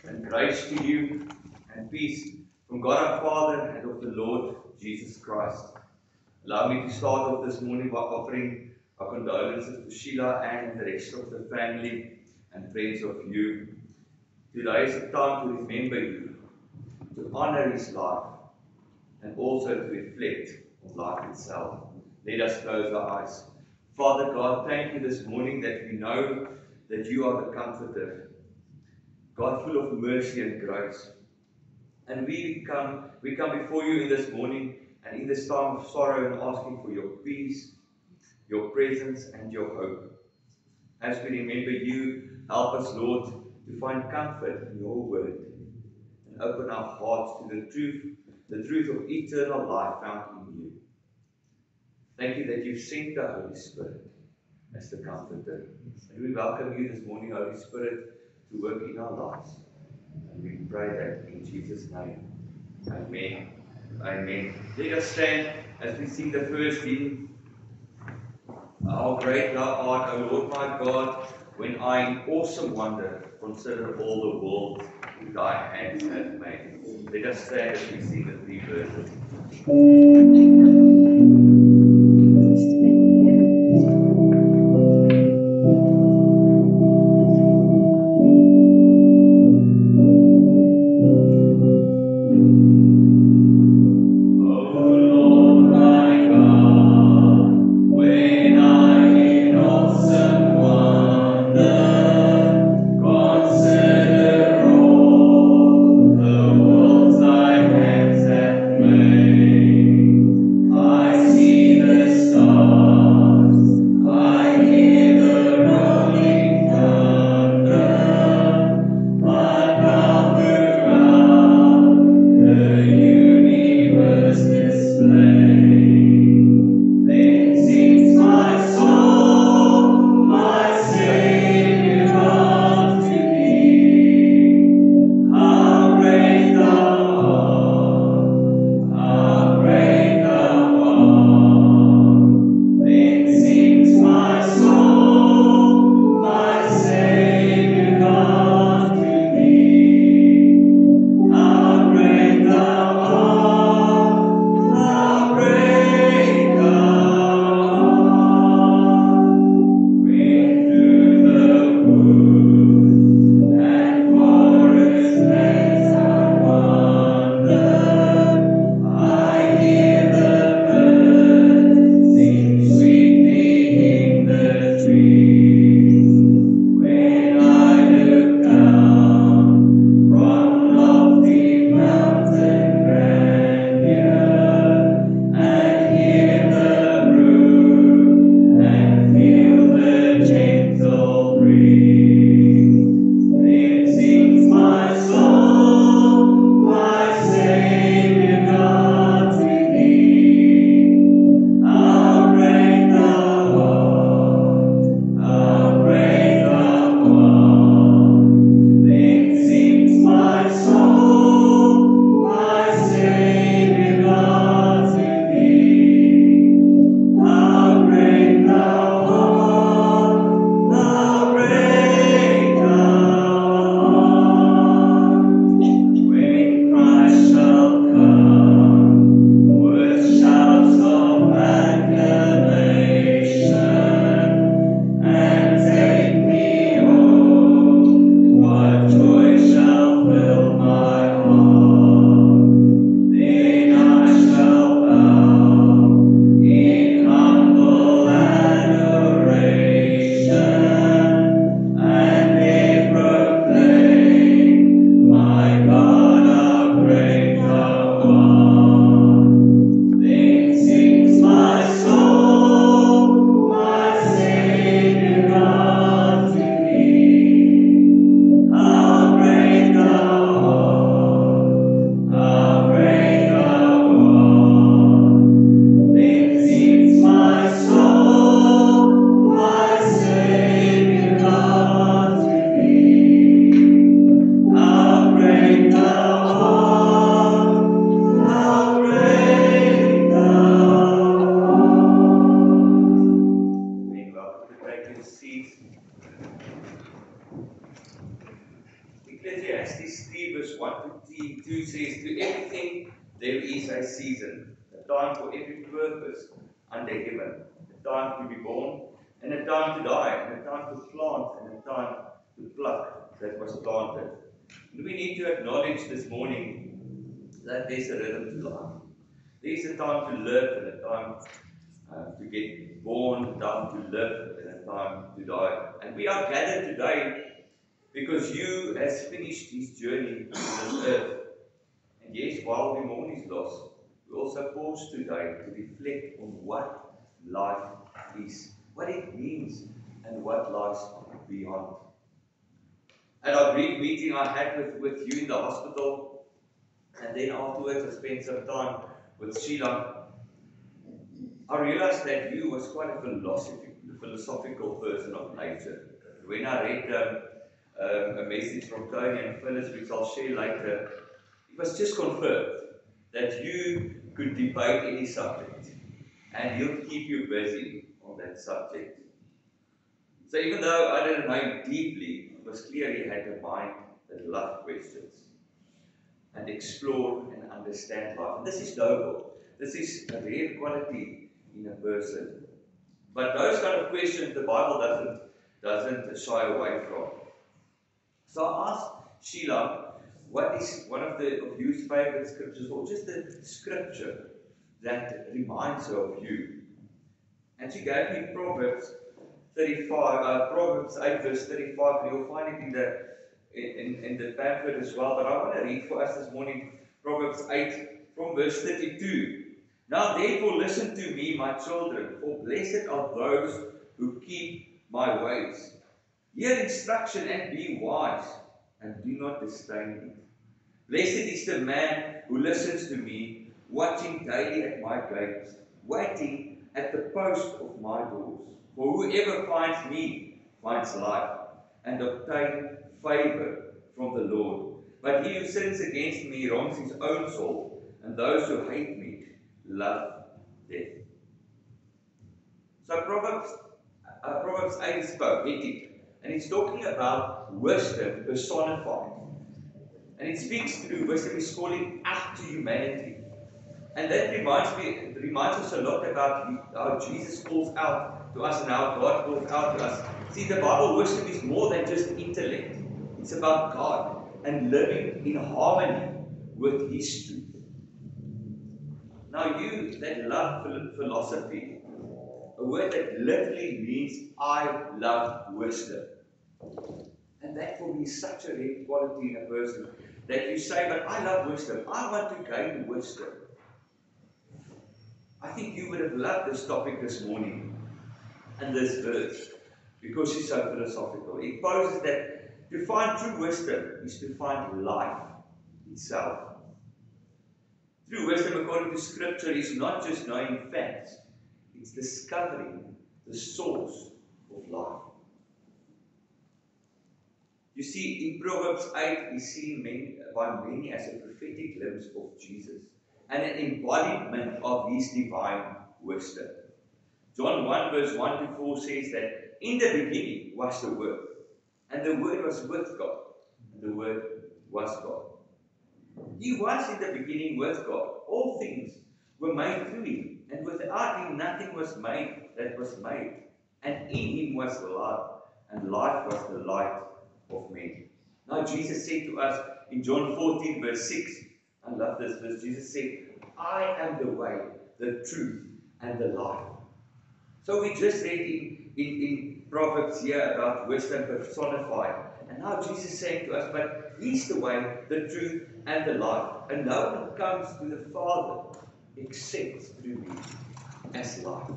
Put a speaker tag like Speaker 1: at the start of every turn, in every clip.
Speaker 1: And grace to you and peace from God our Father and of the Lord Jesus Christ. Allow me to start off this morning by offering our condolences to Sheila and the rest of the family and friends of you. Today is a time to remember you, to honor his life, and also to reflect on life itself. Let us close our eyes. Father God, thank you this morning that we know that you are the Comforter, God full of mercy and grace. And we come before you in this morning and in this time of sorrow and asking for your peace, your presence and your hope. As we remember you, help us, Lord, to find comfort in your word and open our hearts to the truth of eternal life found in you. Thank you that you've sent the Holy Spirit as the Comforter. And we welcome you this morning, Holy Spirit, to work in our lives. And we pray that in Jesus' name. Amen. Amen. Let us stand as we sing the first hymn. How great thou art, O Lord my God, when I in awesome wonder consider all the world thy hands have made. Let us stand as we sing the three verses.
Speaker 2: I see
Speaker 1: Ecclesiastes 3 verse 1 to 2 says, to everything there is a season, a time for every purpose under heaven, a time to be born, and a time to die, and a time to plant, and a time to pluck that was planted. And we need to acknowledge this morning that there's a rhythm to life. There's a time to live, and a time to get born, a time to live, and a time to die. And we are gathered today because you has finished his journey on this earth. And yes, while we mourn his loss, we also pause today to reflect on what life is, what it means, and what lies beyond. At our brief meeting I had with you in the hospital, and then afterwards I spent some time with Sheila, I realized that you was quite a philosophical person of nature. When I read a message from Tony and Phyllis, which I'll share later, it was just confirmed that you could debate any subject and he'll keep you busy on that subject. So even though I didn't know him deeply, it was clear he had a mind that loved questions and explore and understand life. And this is noble. This is a rare quality in a person. But those kind of questions the Bible doesn't shy away from. So I asked Sheila, what is one of your favorite scriptures, or just the scripture that reminds her of you? And she gave me Proverbs 8 verse 35, and you'll find it in the pamphlet as well. But I want to read for us this morning Proverbs 8 from verse 32. Now therefore listen to me, my children, for blessed are those who keep my ways. Hear instruction and be wise, and do not disdain it. Blessed is the man who listens to me, watching daily at my gates, waiting at the post of my doors. For whoever finds me finds life, and obtains favor from the Lord. But he who sins against me wrongs his own soul, and those who hate me love death. So Proverbs 8 is poetic. And it's talking about wisdom personified. And it speaks through wisdom, is calling out to humanity. And that reminds us a lot about how Jesus calls out to us and how God calls out to us. See, the Bible wisdom is more than just intellect. It's about God and living in harmony with His truth. Now you that love philosophy, a word that literally means I love wisdom. And that for me is such a rare quality in a person, that you say, but I love wisdom. I want to gain wisdom. I think you would have loved this topic this morning and this verse, because it's so philosophical. It poses that to find true wisdom is to find life itself. True wisdom, according to Scripture, is not just knowing facts. It's discovering the source of life. You see, in Proverbs 8, is seen by many as a prophetic glimpse of Jesus and an embodiment of His divine wisdom. John 1 verse 1 to 4 says that in the beginning was the Word, and the Word was with God, and the Word was God. He was in the beginning with God. All things were made through Him, and without Him nothing was made that was made. And in Him was life, and life was the light of men. Now Jesus said to us in John 14 verse 6, I love this verse, Jesus said, I am the way, the truth, and the life. So we just read in Proverbs here about wisdom personified. And now Jesus is saying to us, but He's the way, the truth, and the life. And no one comes to the Father except through me as life.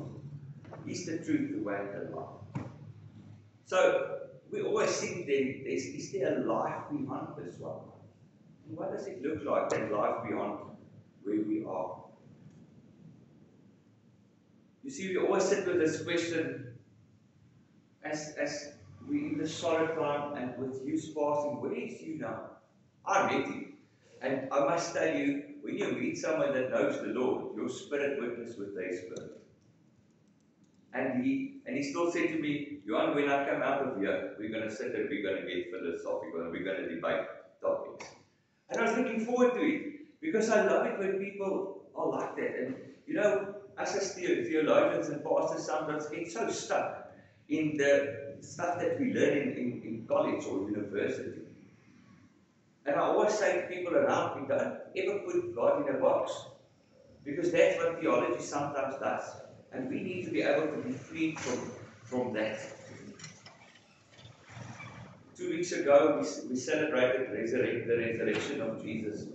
Speaker 1: He's the truth, the way, and the life. So we always think is there a life beyond this one? And what does it look like, that life beyond where we are? You see, we always sit with this question as we in the sorrow time and with youth passing, where is you now? I met Him. And I must tell you, when you meet someone that knows the Lord, your spirit witness with their spirit. And he still said to me, Johan, when I come out of here, we're going to sit and we're going to get philosophical and we're going to debate topics. And I was looking forward to it because I love it when people are like that. And you know, us as theologians and pastors sometimes get so stuck in the stuff that we learn in college or university. And I always say to people around me, don't ever put God in a box. Because that's what theology sometimes does. And we need to be able to be freed from that. 2 weeks ago, we celebrated the resurrection of Jesus.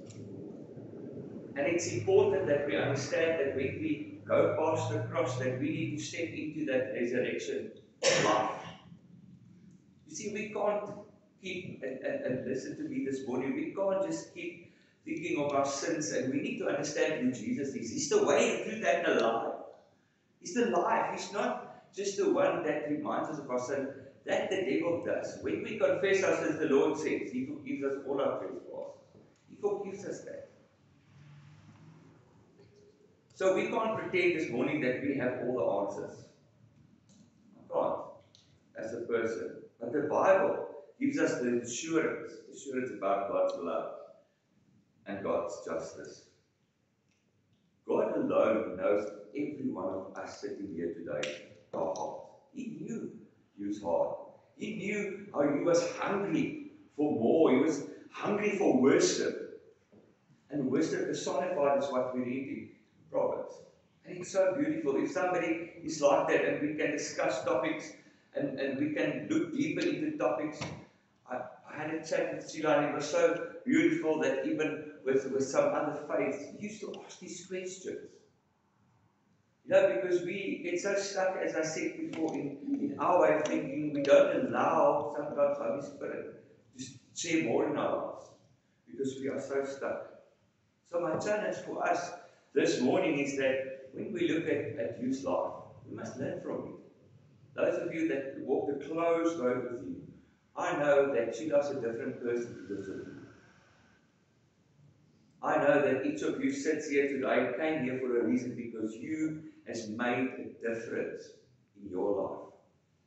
Speaker 1: And it's important that we understand that when we go past the cross, that we need to step into that resurrection life. You see, we can't keep, and listen to me this morning, we can't just keep thinking of our sins, and we need to understand who Jesus is. He's the way, the truth, and the life. He's the life. He's not just the one that reminds us of our sin. That the devil does. When we confess our sins, the Lord says, He forgives us all our trespasses. He forgives us that. So we can't pretend this morning that we have all the answers. I can't, as a person. But the Bible gives us the assurance about God's love and God's justice. God alone knows every one of us sitting here today, our heart. He knew you's heart. He knew how you was hungry for more. He was hungry for wisdom. And wisdom personified is what we read in Proverbs. And it's so beautiful. If somebody is like that and we can discuss topics and we can look deeper into topics. I had a chat with Sheila and it was so beautiful that even with some other faiths, he used to ask these questions. You know, because we get so stuck, as I said before, in our way of thinking, we don't allow sometimes Holy Spirit to share more in our lives because we are so stuck. So my challenge for us this morning is that when we look at youth life, we must learn from you. Those of you that walk the close road with you, I know that Sheila's a different person to this of you. I know that each of you sits here today, came here for a reason because you has made a difference in your life.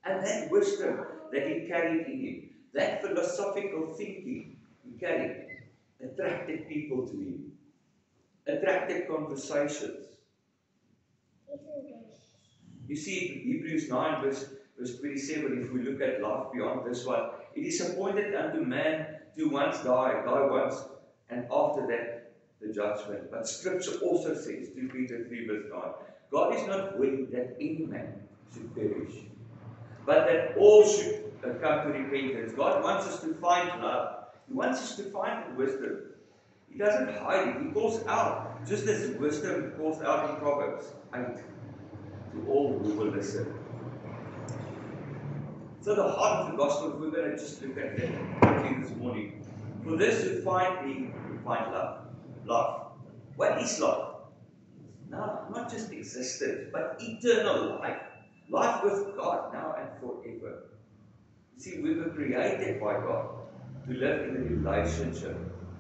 Speaker 1: And that wisdom that he carried in him, that philosophical thinking he carried, attracted people to him, attracted conversations. You see, Hebrews 9 verse 27, if we look at life beyond this one, it is appointed unto man to once die once, and after that the judgment. But Scripture also says, 2 Peter 3 verse 9, God is not willing that any man should perish, but that all should come to repentance. God wants us to find love. He wants us to find wisdom. He doesn't hide it. He calls out, just as wisdom calls out in Proverbs 8, to all who will listen. So the heart of the gospel, we're going to just look at that quickly this morning. For this who find me, who find love. Love. What is love? No, not just existence, but eternal life. Life with God now and forever. You see, we were created by God to live in a relationship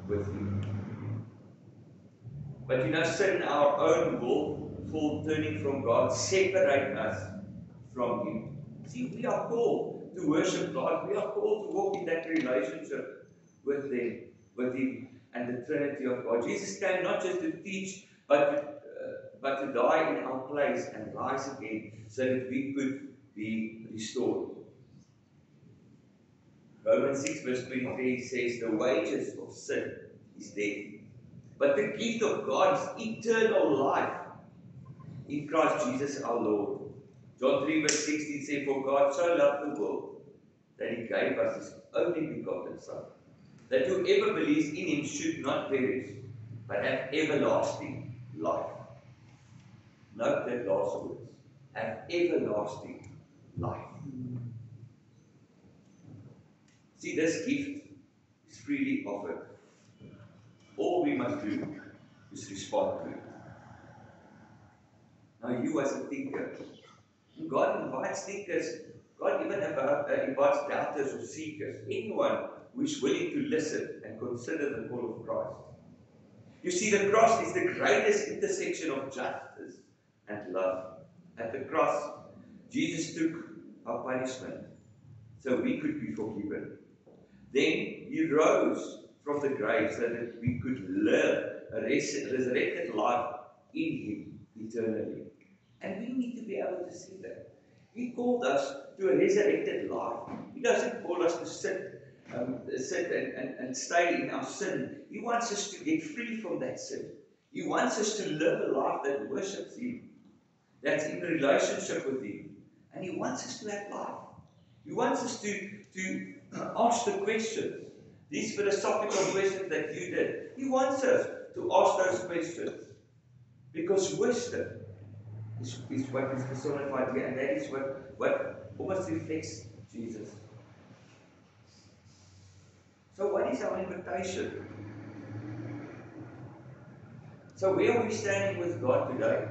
Speaker 1: with Him. But you know, sin, our own willful turning from God, separate us from Him. See, we are called to worship God. We are called to walk in that relationship with Him and the Trinity of God. Jesus came not just to teach, but to die in our place and rise again so that we could be restored. Romans 6 verse 23 says, the wages of sin is death, but the gift of God is eternal life in Christ Jesus our Lord. John 3 verse 16 says, for God so loved the world that He gave us His only begotten Son, that whoever believes in Him should not perish, but have everlasting life. Note that last words. Have everlasting life. See, this gift is freely offered. All we must do is respond to it. Now, you as a thinker, God invites thinkers. God even invites doubters or seekers. Anyone who is willing to listen and consider the call of Christ. You see, the cross is the greatest intersection of justice and love. At the cross, Jesus took our punishment so we could be forgiven. Then he rose from the grave so that we could live a resurrected life in him eternally. And we need to be able to see that. He called us to a resurrected life. He doesn't call us to sit and stay in our sin. He wants us to get free from that sin. He wants us to live a life that worships him, that's in relationship with him. And he wants us to have life. He wants us to ask the questions, these philosophical questions that you did. He wants us to ask those questions. Because wisdom is what is personified here, and that is what almost reflects Jesus. So what is our invitation? So where are we standing with God today?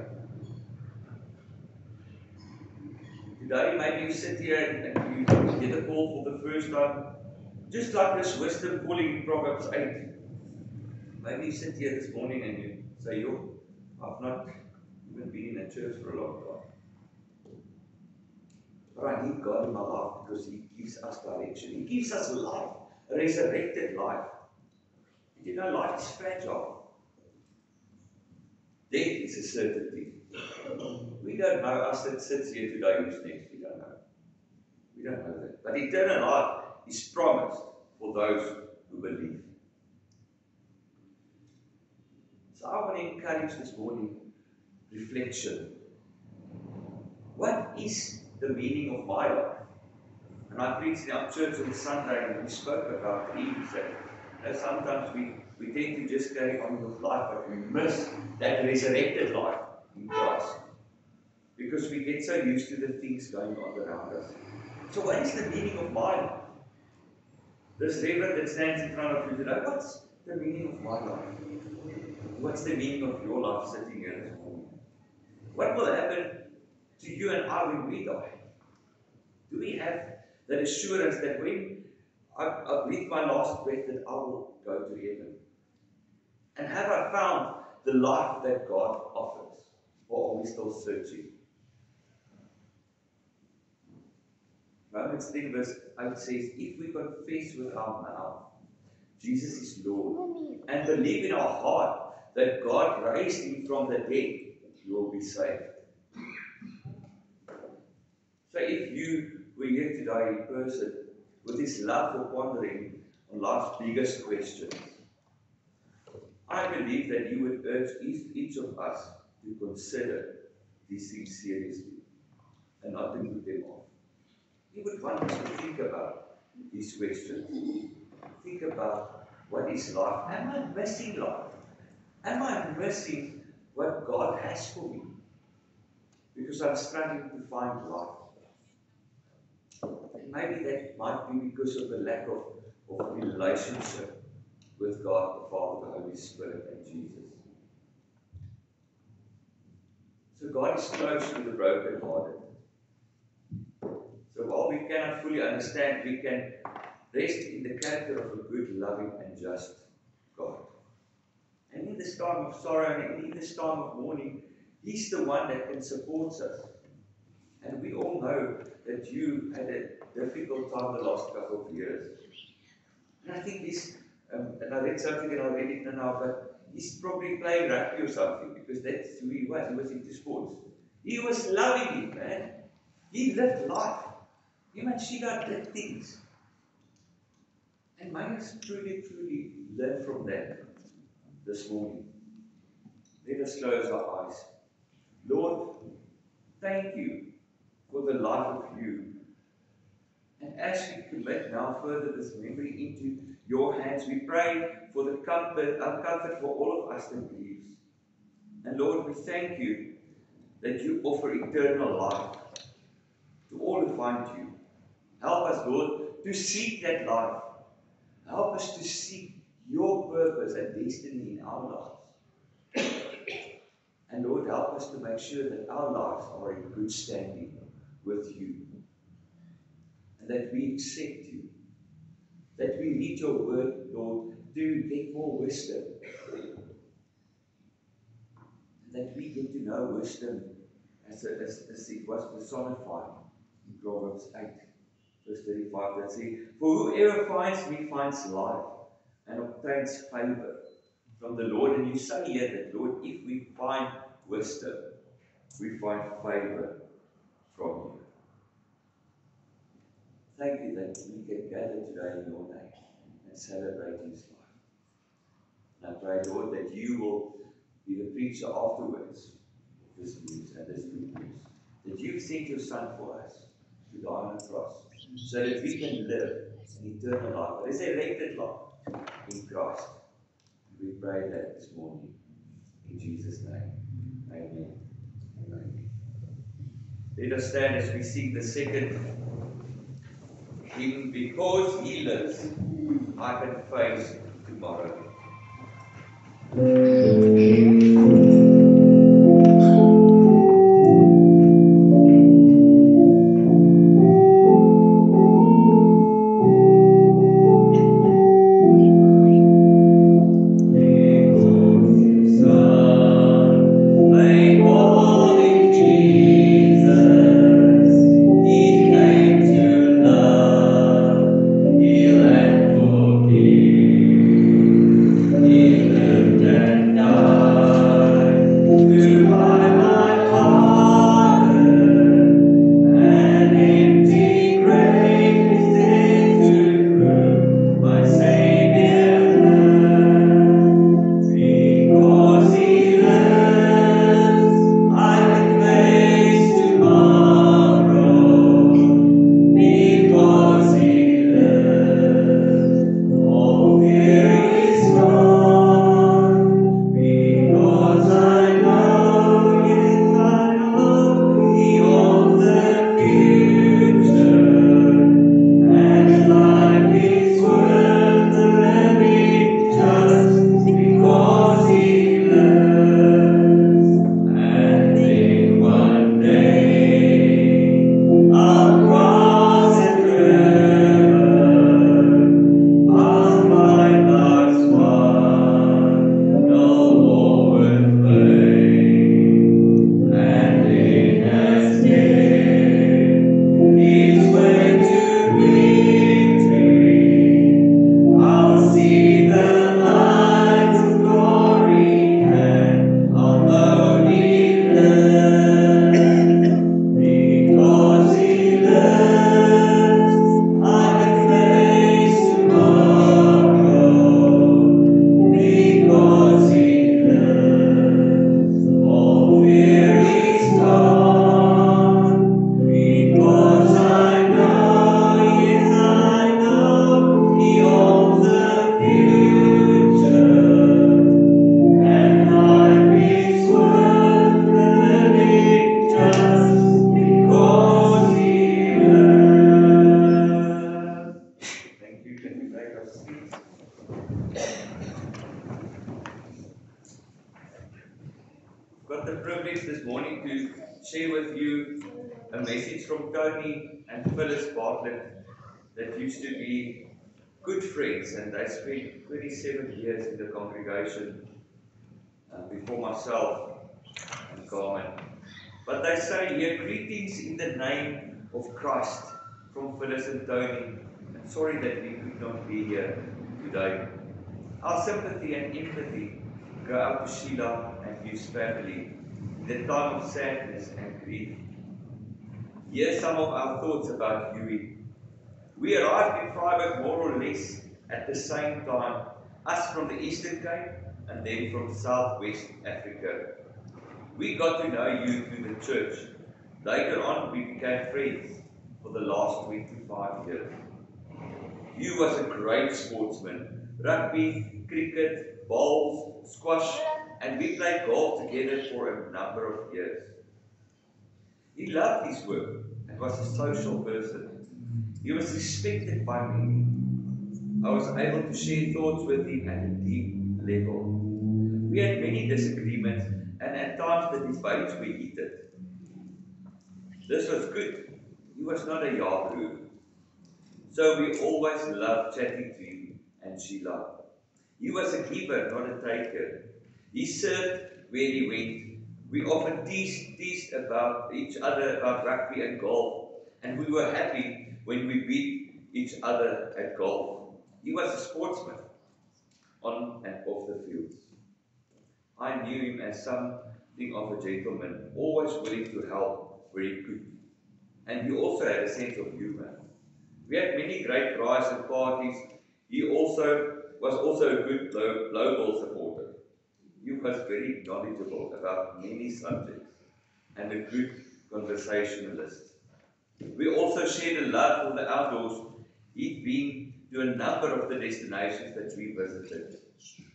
Speaker 1: Today, maybe you sit here and you get a call for the first time, just like this wisdom calling in Proverbs 8. Maybe you sit here this morning and you say, yo, I've not even been in a church for a long time. But I need God in my life because he gives us direction. He gives us life, a resurrected life. And you know, life is fragile. Death is a certainty. We don't know, us that sits here today, who's next. We don't know. We don't know that. But eternal life is promised for those who believe. So I want to encourage this morning reflection. What is the meaning of my life? And I preached in our church on Sunday and we spoke about dreams. And sometimes we tend to just carry on with life, but we miss that resurrected life in Christ. Because we get so used to the things going on around us. So what is the meaning of my life? This reverend that stands in front of you today, what's the meaning of my life? What's the meaning of your life sitting here this morning? What will happen to you and I when we die? Do we have that assurance that when I breathe my last breath that I will go to heaven? And have I found the life that God offers? Or are we still searching? Romans 10 verse 8 says, if we confess with our mouth Jesus is Lord and believe in our heart that God raised him from the dead, you will be saved. So if you were here today in person with this love for pondering on life's biggest questions, I believe that you would urge each of us to consider these things seriously and not to put them off. You would want us to think about these questions. Think about, what is life? Am I missing life? Am I missing what God has for me? Because I'm struggling to find life. And maybe that might be because of the lack of relationship with God, the Father, the Holy Spirit, and Jesus. So God is close to the brokenhearted. So while we cannot fully understand, we can rest in the character of a good, loving, and just God. And in this time of sorrow and in this time of mourning, he's the one that can support us. And we all know that you had a difficult time the last couple of years. And I think he's, and I read something and I read it now, but he's probably playing rugby or something, because that's who he was. He was into sports. He was loving it, man. He lived life. Him and Sheila did things. And may us truly, truly learn from that this morning. Let us close our eyes. Lord, thank you for the life of you. And as we commit now further this memory into your hands, we pray for the comfort for all of us that believes. And Lord, we thank you that you offer eternal life to all who find you. Help us, Lord, to seek that life. Help us to seek your purpose and destiny in our lives. And Lord, help us to make sure that our lives are in good standing with you. And that we accept you. That we read your word, Lord, to get more wisdom. And that we get to know wisdom as it was personified in Proverbs 8, verse 35, that says, "For whoever finds me finds life and obtains favor from the Lord." And you say here that, Lord, if we find wisdom, we find favor from you. Thank you that we can gather today in your name and celebrate his life. And I pray, Lord, that you will be the preacher afterwards of this news and this good news. That you've sent your Son for us to die on the cross, so that we can live an eternal life, a resurrected life in Christ. We pray that this morning in Jesus' name. Amen. Amen. Let us stand as we sing the second hymn, "Because He lives, I can face tomorrow." Got the privilege this morning to share with you a message from Tony and Phyllis Bartlett that used to be good friends, and they spent 27 years in the congregation before myself and Carmen. But they say here, "Greetings in the name of Christ from Phyllis and Tony. I'm sorry that we could not be here today. Our sympathy and empathy go out to Sheila and his family in the time of sadness and grief. Here's some of our thoughts about Huey. We arrived in Freiburg more or less at the same time, us from the Eastern Cape and then from Southwest Africa. We got to know you through the church. Later on, we became friends for the last 25 years. You was a great sportsman. Rugby, cricket, bowls, squash, and we played golf together for a number of years. He loved his work and was a social person. He was respected by many. I was able to share thoughts with him at a deep level. We had many disagreements, and at times the debates were heated. This was good. He was not a Yahoo. So we always loved chatting to him and Sheila. He was a giver, not a taker. He served where he went. We often teased about each other about rugby and golf, and we were happy when we beat each other at golf. He was a sportsman on and off the fields. I knew him as something of a gentleman, always willing to help where he could. And he also had a sense of humor. We had many great rides and parties. He was also a good low ball supporter. He was very knowledgeable about many subjects and a good conversationalist. We also shared a love for the outdoors. He'd been to a number of the destinations that we visited.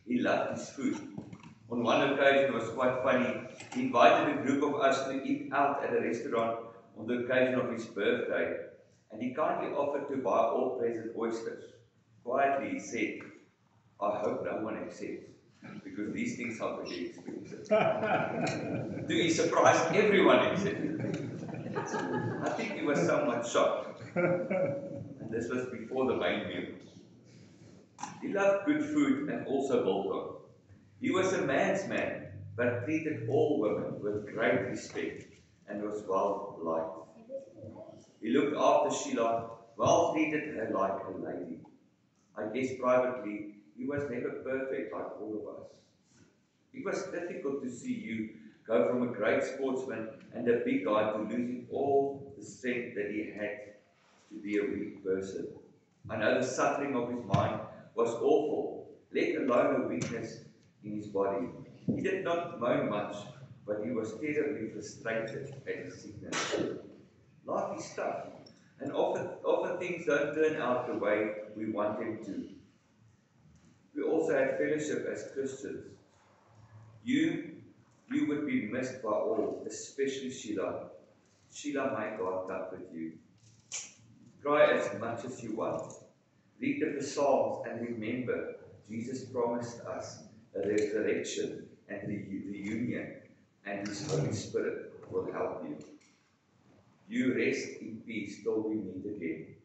Speaker 1: He loved his food. On one occasion, it was quite funny, he invited a group of us to eat out at a restaurant on the occasion of his birthday, and he kindly offered to buy all present oysters. Quietly he said, I hope no one accepts, because these things are very expensive. To his surprise, everyone accepted. I think he was somewhat shocked. And this was before the main meal. He loved good food and also biltong. He was a man's man, but treated all women with great respect and was well liked. He looked after Sheila, well treated her like a lady. I guess privately, he was never perfect like all of us. It was difficult to see you go from a great sportsman and a big guy to losing all the strength that he had to be a weak person. I know the suffering of his mind was awful, let alone a weakness in his body. He did not moan much, but he was terribly frustrated at his sickness. Life is tough, and often things don't turn out the way we want them to. We also had fellowship as Christians. You would be missed by all, especially Sheila. Sheila, may God comfort you. Cry as much as you want. Read the Psalms and remember, Jesus promised us a resurrection and the union, and His Holy Spirit will help you. You rest in peace till we meet again.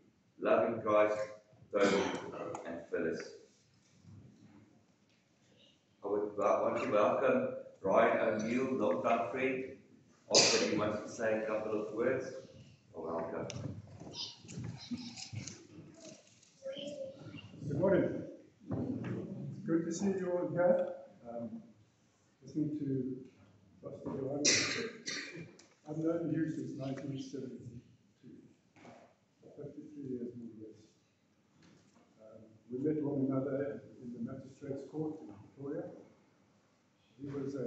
Speaker 1: Love in Christ, Tony and Phyllis. I would want to welcome Brian O'Neill, long-time friend. Also, he wants to say a couple of words. Welcome.
Speaker 2: Good morning. It's good to see you all here. Listening to Pastor Johan. I've known you since 1972. 53 years more or less. We met one another in the Magistrates Court in Victoria. He was a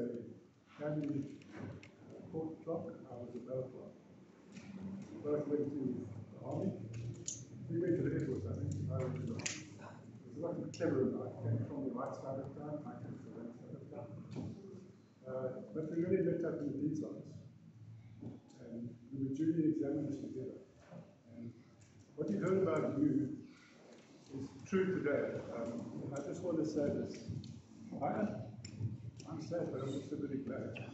Speaker 2: family court clerk, I was a bell clerk. We both went to the army. We went to the Air Force, I think. I went to the army. It was a lot clever about it. Came from the right side of town, I came from the left side of town. But we really met up in the details. And we were duly examiners together. And what you heard about you is true today. I just want to say this. I'm sad, but I'm also very glad.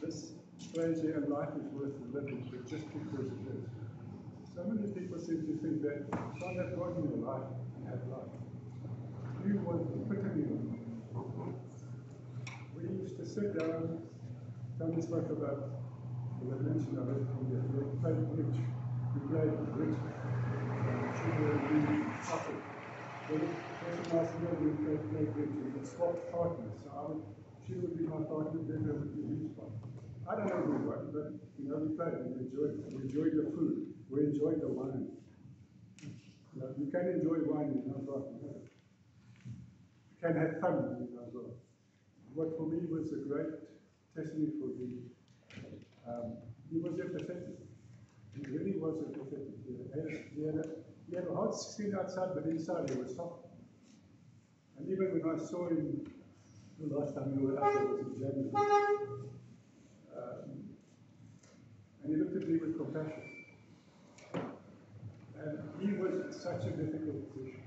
Speaker 2: This crazy and life is worth living, but just because it is. So many people seem to think that you can't have God in your life and have life. You want the epitome of it. We used to sit down, Tony spoke about the mention of it, we played bridge. We played bridge. We suffered. Person asked me, we played bridge. We swapped partners. So she would be my partner, then I would be his partner. I don't know who won, but we played and we enjoyed it. We enjoyed the food. We enjoyed the wine. You can enjoy wine in no problem. You can have fun in no problem. What for me was a great testimony for him. He was empathetic. He really was empathetic. He had a hard skin outside, but inside he was soft. And even when I saw him the last time we were out there was in January. And he looked at me with compassion. And he was in such a difficult position.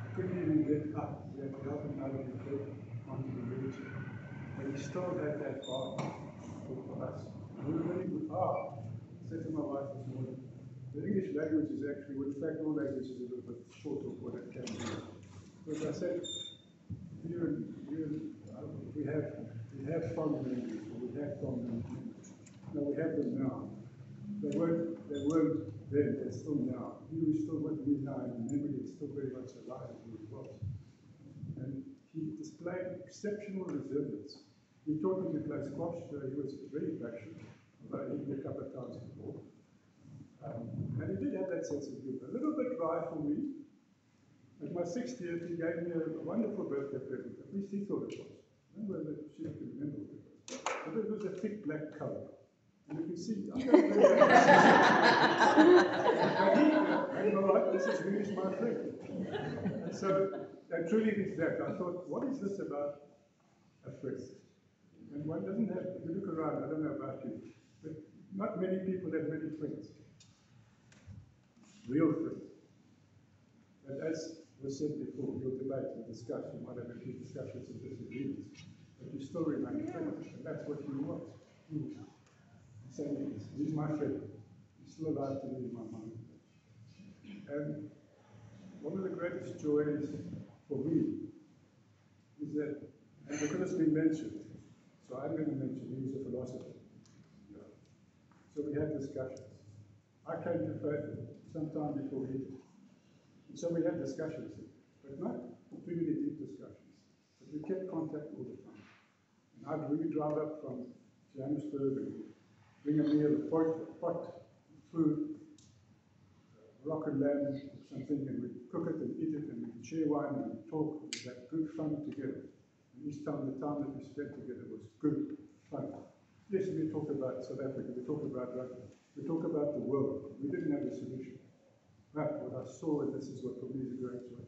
Speaker 2: He couldn't even get up. We had to help him out of his bed onto the wheelchair. But he still had that heart for us. We really said to my wife this morning, the English language is actually, well, in fact, all language is a little bit short of what it can be. Because I said, we have fond memories, or we have fond memories. No, we have them now. They weren't then, they're still now. He was still with me now, and memory is still very much alive as he was. And he displayed exceptional resilience. He taught me to play squash, so he was very passionate, although he hit me a couple of times before. And he did have that sense of humor. A little bit dry for me. At my 60th, he gave me a wonderful birthday present. At least he thought it was. I don't know whether she can remember what it was. But it was a thick black coat. And you can see, I don't know. And all right, this is really my friend. And so, and truly it is that. I thought, what is this about a friend? And one doesn't have, if you look around, I don't know about you, but not many people have many friends. Real friends. And as was said before, you'll debate and discuss, you might have a few discussions and disagreements, but you still remain friends, and that's what you want. So he's my friend. He's still alive to me in my mind. And one of the greatest joys for me is that, and because it's been mentioned, so I'm going to mention he was a philosopher. So we had discussions. I came to faith sometime before he did. And so we had discussions, but not too many deep discussions. But we kept contact all the time. And I'd really drive up from Johannesburg and bring a meal, pot food, rock and lamb or something, and we'd cook it and eat it, and we'd share wine and we'd talk. We'd have good fun together. And each time, the time that we spent together was good fun. Yes, we talk about South Africa, we talk about rugby, we talk about the world. We didn't have a solution. But what I saw, and this is what for me is a great joy,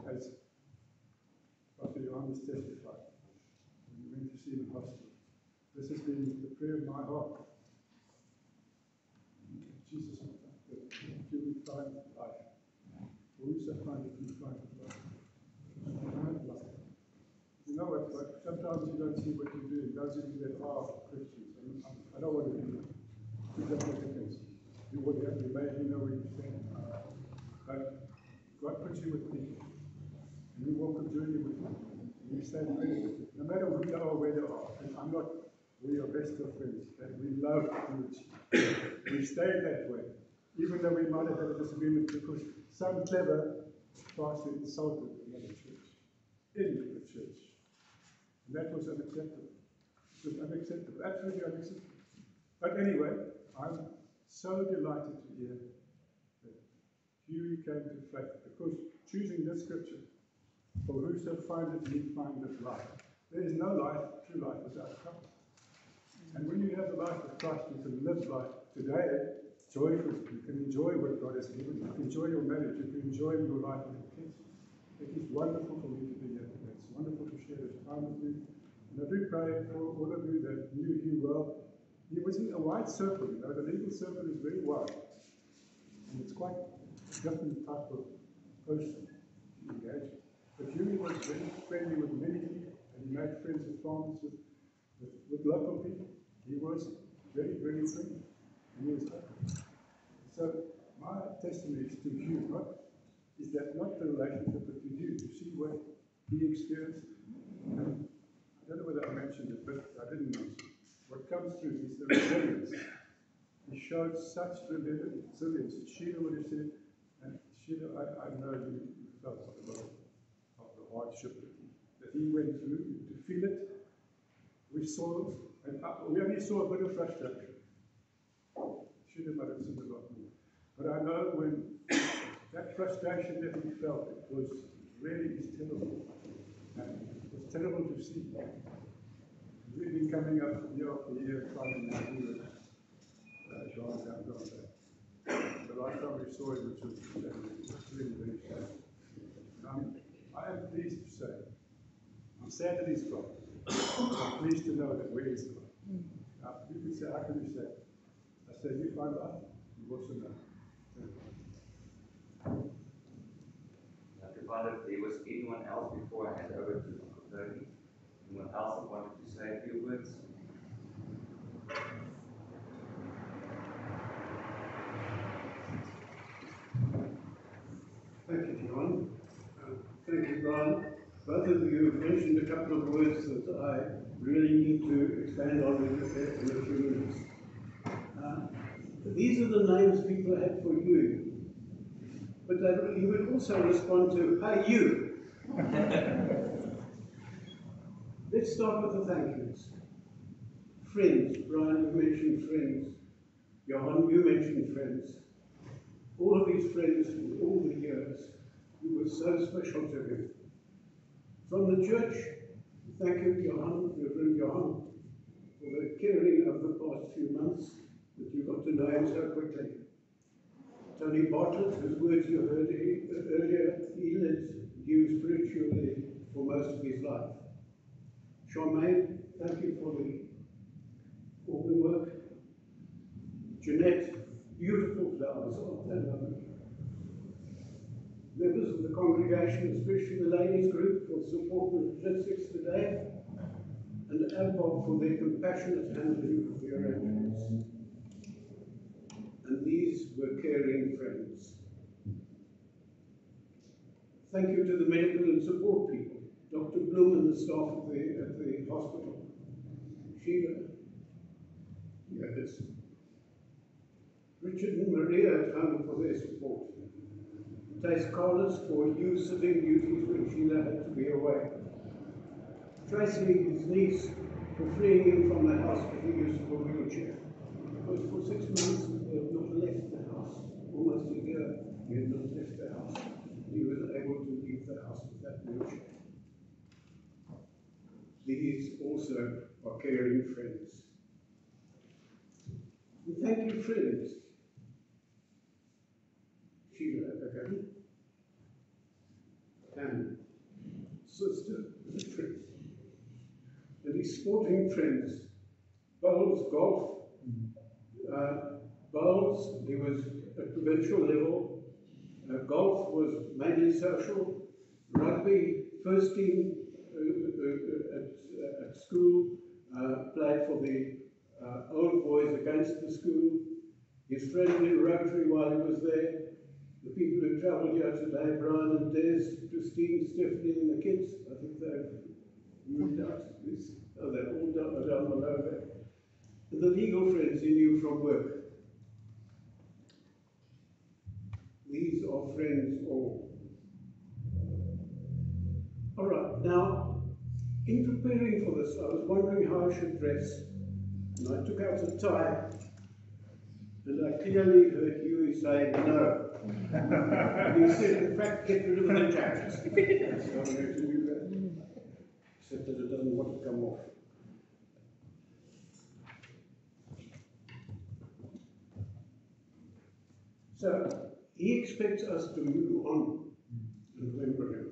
Speaker 2: as Dr. Johannes testified, when we went to see him in hospital, this has been the prayer of my heart. Jesus, that you would find life. For who shall find it, you find life. Find life. You know what, but sometimes you don't see what you're doing. Those of you that are Christians, I don't want to be against you. Do whatever you may, you know where you stand. But God puts you with people. And you walk a journey with them. And you stay friends with them. No matter who they are, where they are. And I'm not, we are best of friends. And we love each other. We stayed that way. Even though we might have had a disagreement because some clever pastor insulted another church. In the church. And that was unacceptable. It was unacceptable. Absolutely unacceptable. But anyway, I'm so delighted to hear that you came to faith, because choosing this scripture, for whoso findeth me findeth life. There is no life, true life, without Christ. And when you have the life of Christ, you can live life today joyfully. You can enjoy what God has given you. You can enjoy your marriage. You can enjoy your life with your kids. It is wonderful for me to be here today. It's wonderful to share this time with you. And I do pray for all of you that knew him well. He was in a wide circle, you know. The legal circle is very wide. And it's quite a different type of person to engage. But Huey was very friendly with many people, and he made friends with farmers, with local people. He was very, very friendly, and he was open. So my testimony to you is that not the relationship, but to you, to see what he experienced. And I don't know whether I mentioned it, but I didn't mention it. What comes through is the resilience. He showed such resilience. Sheila would have said, and Sheila, I know you felt a lot of the hardship that he went through, to feel it. We saw, and we only saw a bit of frustration. Sheila might have seen a lot more. But I know when that frustration that he felt, it was really terrible. And it was terrible to see. We've been coming up year after year trying to do it. John down there. The last time we saw it, which was really, very sad. I am pleased to say, I'm sad that he's gone. I'm pleased to know that where he's gone. Now, you can say, how can you say? I said, you find out, you also know.
Speaker 1: To find if there was anyone else before I hand over to Uncle Tony. Anyone else that wanted to say a few words?
Speaker 3: Thank you, John. Thank you, Brian. Both of you mentioned a couple of words that I really need to expand on in a few minutes. These are the names people had for you. But he would also respond to, hey, you. Let's start with the thank yous. Friends. Brian, you mentioned friends. Johan, you mentioned friends. All of his friends in all the years, you were so special to him. From the church, thank you, Johan, Reverend Johan, for the caring of the past few months, that you got to know him so quickly. Tony Bartlett, whose words you heard earlier, he led you spiritually for most of his life. Charmaine, thank you for the organ work. Jeanette, beautiful flowers, aren't they lovely? Members of the congregation, especially the ladies group, for support with logistics today, and ABBOB for their compassionate handling of the arrangements. And these were caring friends. Thank you to the medical and support people, Dr. Bloom and the staff at the hospital. Sheila, yes. Richard and Maria at home for their support. Tace Carlos for you sitting duties when Sheila had to be away. Tracy, his niece, for freeing him from the house with the use of a wheelchair. Because for 6 months he had not left the house. Almost a year he had not left the house. He was able to leave the house with that wheelchair. These also are caring friends. And thank you, friends. Sheila again. And Sister Beatrice. And his sporting friends. Bowles Golf. Bowles, he was at provincial level. Golf was mainly social. Rugby, first team at school, played for the old boys against the school. His friend in Rotary while he was there. The people who travelled here today, Brian and Des, Christine, Stephanie and the kids, I think they've moved out. Oh, they're all down below there. And the legal friends he knew from work. These are friends all. All right, now, in preparing for this, I was wondering how I should dress. And I took out a tie, and I clearly heard Huey say no. And he said, in fact, get rid of the jacket. So I'm going to do that, except that it doesn't want to come off. So, he expects us to move on and remember him.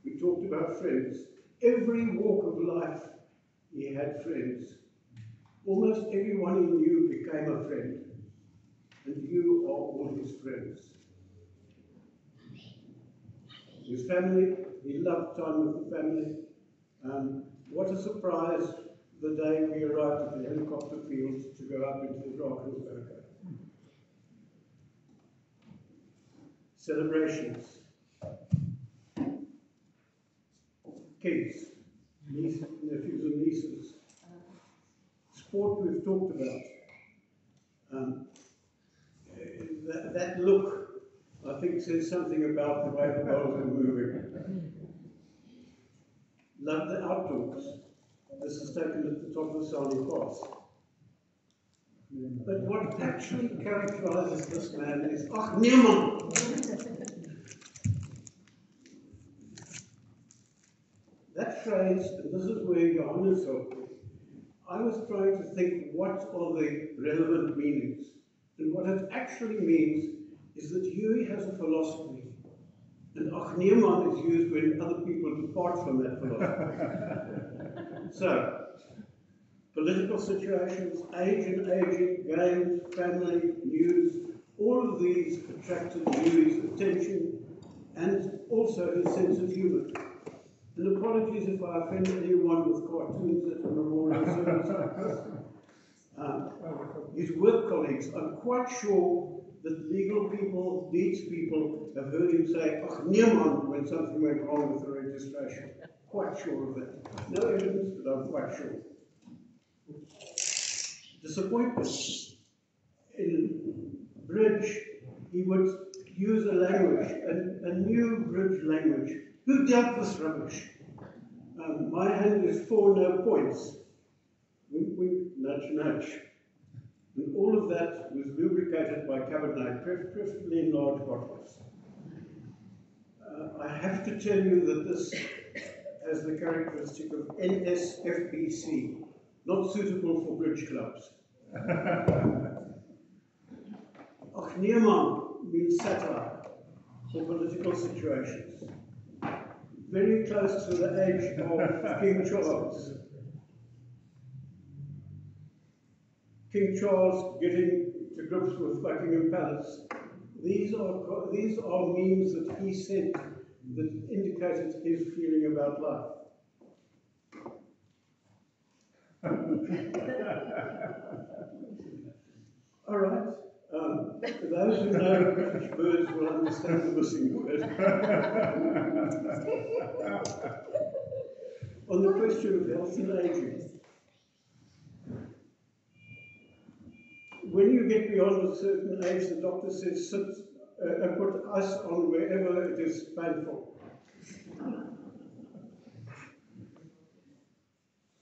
Speaker 3: We talked about friends. Every walk of life, he had friends. Almost everyone he knew became a friend. And you are all his friends. His family, he loved time with the family. What a surprise the day we arrived at the helicopter fields to go up into the Drakensberg. Celebrations. Kids, nephews and nieces. Sport we've talked about. That look, I think, says something about the way the bowls are moving. Love the outdoors. This is taken at the top of Sally Pass. But what actually characterizes this man is, ach, niemand! That phrase, and this is where Johannes helped me, I was trying to think what are the relevant meanings. And what it actually means is that Huey has a philosophy, and ach, niemand is used when other people depart from that philosophy. So, political situations, age and aging, games, family, news, all of these attracted Huey's attention and also his sense of humour. And apologies if I offend anyone with cartoons at a memorial service like this. His work colleagues, I'm quite sure that legal people, deeds people, have heard him say, ach, niemand, when something went wrong with the registration. Quite sure of that. No evidence, but I'm quite sure. disappointment. In bridge, he would use a language, a new bridge language. Who dealt this rubbish? My hand is 4 no points. Wink, wink, nudge, nudge. And all of that was lubricated by Cabernet, preferably in large bottles. I have to tell you that this has the characteristic of NSFBC, not suitable for bridge clubs. Achneeman means satire for political situations. Very close to the age of King Charles. King Charles getting to grips with Buckingham Palace. These are memes that he sent that indicated his feeling about life. All right. Those who know British birds will understand the missing word. On the question of health and aging, when you get beyond a certain age, the doctor says, put us on wherever it is painful.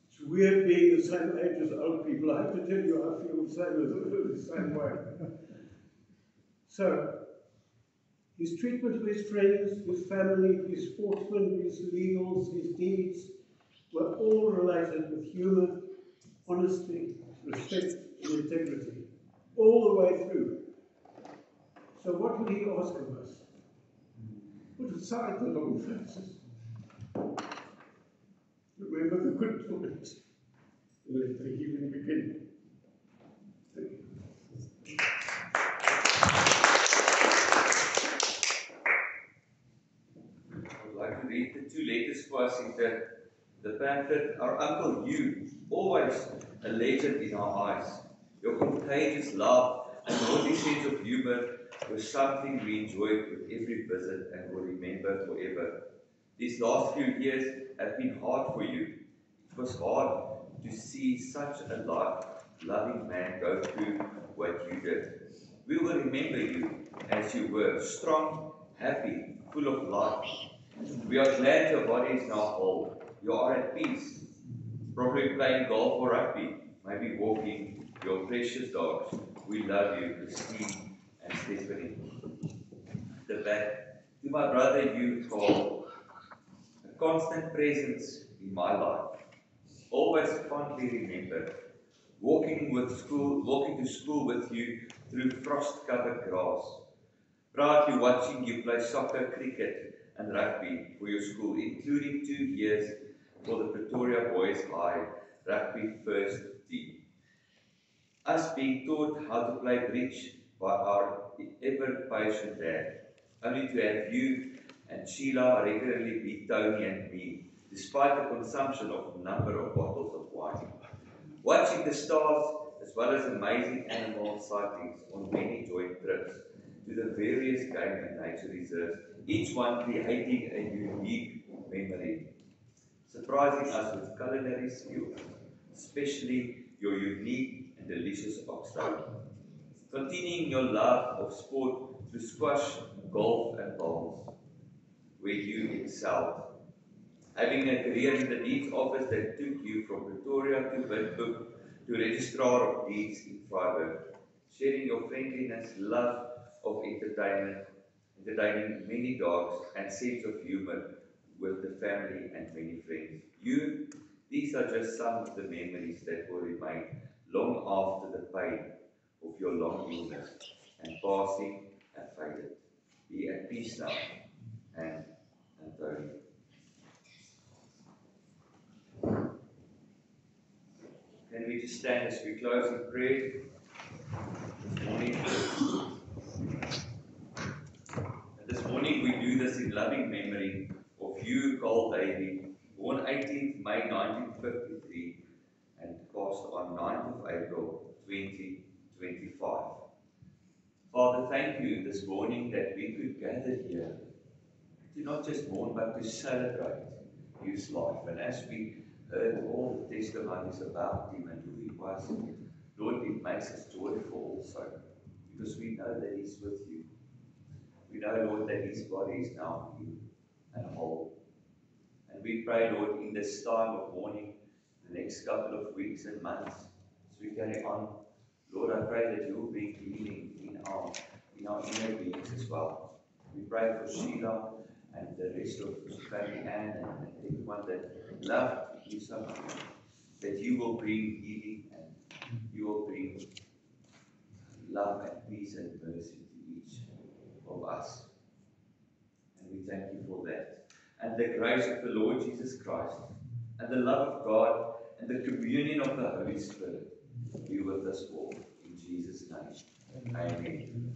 Speaker 3: It's weird being the same age as old people. I have to tell you, I feel the same way. So, his treatment of his friends, his family, his sportsmen, his legals, his deeds were all related with humour, honesty, respect, and integrity, all the way through. So what would he ask of us? Put aside the long faces. Remember the good times. Let the healing begin. Thank you.
Speaker 1: I would like to read the 2 letters for us in the pamphlet. Our Uncle Hugh, always a legend in our eyes. Your contagious laugh and naughty sense of humour was something we enjoyed with every visit and will remember forever. These last few years have been hard for you. It was hard to see such a loving man go through what you did. We will remember you as you were, strong, happy, full of life. We are glad your body is now whole. You are at peace. Probably playing golf or rugby, maybe walking your precious dogs. We love you, Christine and Stephanie. The back to my brother Hugh Cole, a constant presence in my life. Always fondly remembered. Walking to school with you through frost-covered grass. Proudly watching you play soccer, cricket, and rugby for your school, including 2 years for the Pretoria Boys High rugby first team. Us being taught how to play bridge by our ever-patient dad, only to have you and Sheila regularly beat Tony and me, despite the consumption of a number of bottles of wine. Watching the stars, as well as amazing animal sightings on many joint trips to the various game and nature reserves, each one creating a unique memory, surprising us with culinary skills, especially your unique and delicious oxtail. Continuing your love of sport through squash, golf and bowls, where you excelled. Having a career in the deeds office that took you from Pretoria to Windhoek to Registrar of Deeds in Freiburg, sharing your friendliness, love of entertainment, entertaining many dogs, and sense of humour with the family and many friends. These are just some of the memories that will remain long after the pain of your long illness and passing have faded. Be at peace now, and Antonio. Can we just stand as we close in prayer this morning? This morning we do this in loving memory of you, Cole Davey, born 18th May 1953 and passed on 9th of April 2025. Father, thank you this morning that we could gather here to not just mourn but to celebrate his life. And as we heard all the testimonies about him and who he was, Lord, it makes us joyful also, because we know that He's with you. We know, Lord, that His body is now healed and whole. And we pray, Lord, in this time of mourning, the next couple of weeks and months, as we carry on, Lord, I pray that you will bring healing in our inner beings as well. We pray for Sheila and the rest of family Anne and everyone that loved you so much, that you will bring healing and you will bring love and peace and mercy to each of us. And we thank you for that. And the grace of the Lord Jesus Christ, and the love of God, and the communion of the Holy Spirit be with us all. In Jesus' name. Amen.